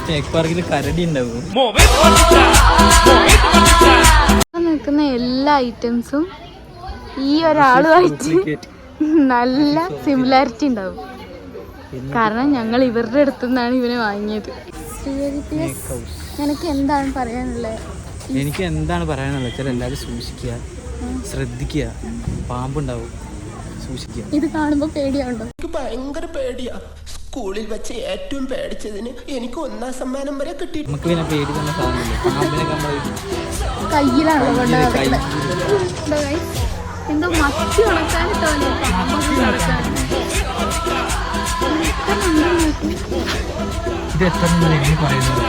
Snake പാർക്കിൽ കരടി ഉണ്ടാവും. നിൽക്കുന്ന എല്ലാ ഐറ്റംസും ഈ ഒരാളുമായിട്ട് നല്ല സിമിലാരിറ്റി ഉണ്ടാവും. കാരണം ഞങ്ങൾ ഇവരുടെ അടുത്തുനിന്നാണ് ഇവനെ വാങ്ങിയത്. എനിക്ക് എന്താണ് പറയാനുള്ളത്? എനിക്ക് എന്താണ് പറയാനുള്ളത് വെച്ചാൽ എല്ലാവരും സൂക്ഷിക്കുക, ശ്രദ്ധിക്കുക. പാമ്പുണ്ടാവും, സൂക്ഷിക്കുക. ഇത് കാണുമ്പോൾ പേടിയാവുണ്ടോ? എനിക്ക് ഭയങ്കര പേടിയാ. സ്കൂളിൽ വെച്ച് ഏറ്റവും പേടിച്ചതിന് എനിക്ക് 1ാം സമ്മാനം വരെ കിട്ടി. നമുക്ക് പിന്നെ പേടി തന്നെ സാധനമില്ല. പാമ്പിനൊക്കെ കയ്യിലാണോ എന്തോ മത്തി ഉണക്കാനിട്ടോ ഇത് എത്ര പറയുന്നത്